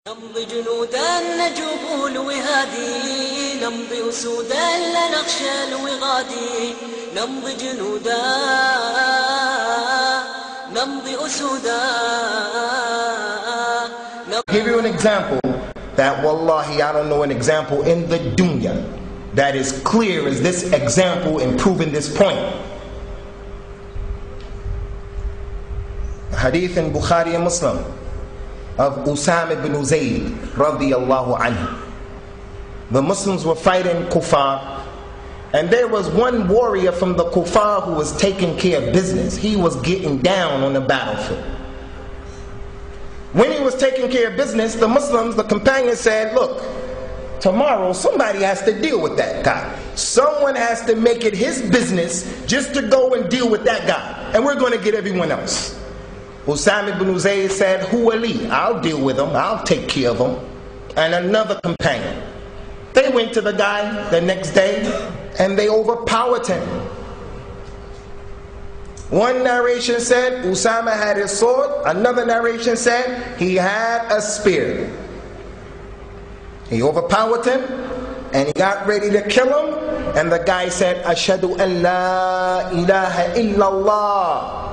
نمضي جنودا نجوب الوهادي، نمضي أسودا لا نخشى الوغادي، نمضي جنودا نمضي أسودا. I'll give you an example that wallahi I don't know an example in the dunya that is clear as this example in proving this point. Hadith in Bukhari and Muslim of Usamah ibn Zayd radiyallahu anhu. The Muslims were fighting kuffar, and there was one warrior from the kuffar who was taking care of business. He was getting down on the battlefield. When he was taking care of business, the Muslims, the companions said, look, tomorrow somebody has to deal with that guy. Someone has to make it his business just to go and deal with that guy, and we're going to get everyone else. Usamah ibn Zayd said, Hu Ali, I'll deal with him, I'll take care of him. And another companion. They went to the guy the next day and they overpowered him. One narration said Usamah had his sword, another narration said he had a spear. He overpowered him and he got ready to kill him, and the guy said, Ashhadu an la ilaha illallah.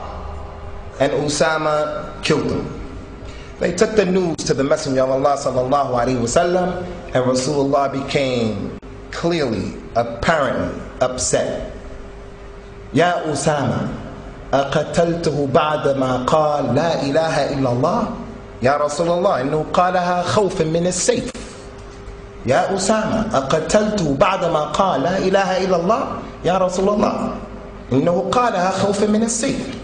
And Usamah killed him. They took the news to the Messenger of Allah sallallahu alaihi wasallam, and Rasulullah became clearly, apparently upset. Ya Usamah, aqataltuhu ba'da ma qala la ilaha illallah? Ya Rasulullah, innahu qalaha khawfan min as-sayf. Ya Usamah, aqataltuhu ba'da ma qala la ilaha illallah? Ya Rasulullah, innahu qalaha khawfan min as-sayf.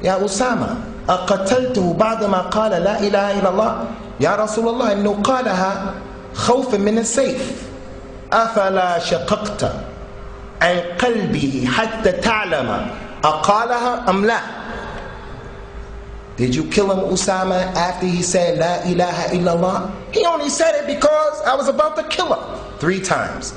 Ya Usamah, أقتلته بعدما قال لا إله إلا الله؟ يا رسول الله إنه قالها خوفا من السيف. أفلا شققت عن قلبه حتى تعلم أقالها أم لا? Did you kill him, Usamah, after he said La ilaha illallah? He only said it because I was about to kill him 3 times.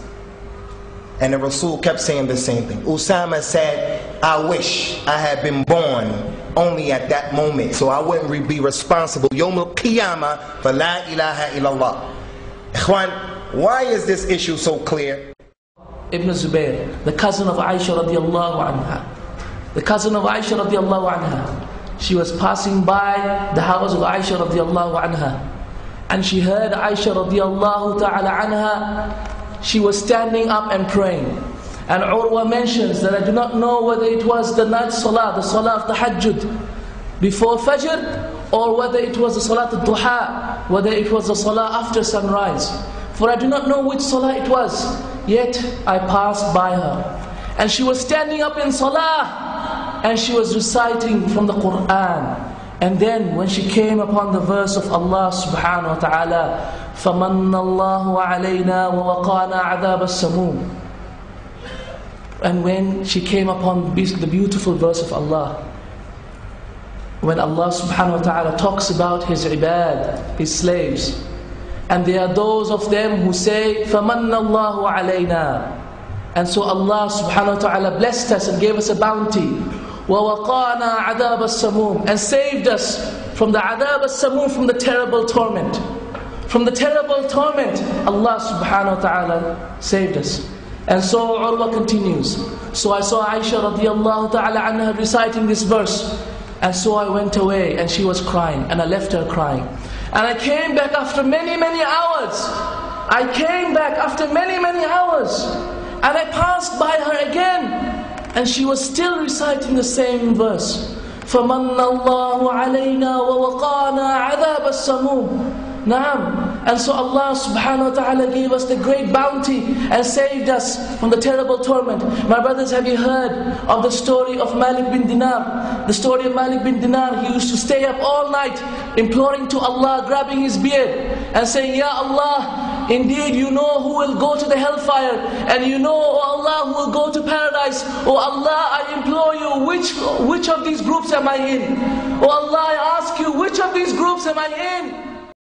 And the Rasul kept saying the same thing. Usamah said, I wish I had been born only at that moment, so I wouldn't be responsible Yawm al-Qiyamah for La ilaha illallah. Ikhwan, why is this issue so clear? Ibn Zubayr, the cousin of Aisha radiallahu anha. The cousin of Aisha radiallahu anha. She was passing by the house of Aisha radiallahu anha, and she heard Aisha radiallahu ta'ala anha. She was standing up and praying. And Urwa mentions that I do not know whether it was the night salah, the salah of tahajjud before Fajr, or whether it was the salah al-duha, whether it was the salah after sunrise. For I do not know which salah it was. Yet I passed by her, and she was standing up in salah, and she was reciting from the Quran. And then when she came upon the verse of Allah subhanahu wa ta'ala, فَمَنَّ اللَّهُ عَلَيْنَا وَوَقَانَا عَذَابَ السَّمُومِ. And when she came upon the beautiful verse of Allah, when Allah subhanahu wa ta'ala talks about His ibad, His slaves, and there are those of them who say, فَمَنَّ اللَّهُ عَلَيْنَا. And so Allah subhanahu wa ta'ala blessed us and gave us a bounty. وَوَقَانَا عَذَابَ السَّمُومِ. And saved us from the adab al-samum, from the terrible torment. From the terrible torment, Allah subhanahu wa ta'ala saved us. And so Urwa continues. So I saw Aisha radiallahu ta'ala anha reciting this verse. And so I went away, and she was crying, and I left her crying. And I came back after many, many hours. I came back after many, many hours. And I passed by her again, and she was still reciting the same verse. فَمَنَّ اللَّهُ عَلَيْنَا وَوَقَانَا عَذَابَ السَّمُومِ. Naam. And so Allah subhanahu wa ta'ala gave us the great bounty and saved us from the terrible torment. My brothers, have you heard of the story of Malik bin Dinar? The story of Malik bin Dinar. He used to stay up all night imploring to Allah, grabbing his beard and saying, Ya Allah, indeed you know who will go to the hellfire, and you know, O Allah, who will go to paradise. O Allah, I implore you, which of these groups am I in? O Allah, I ask you, which of these groups am I in?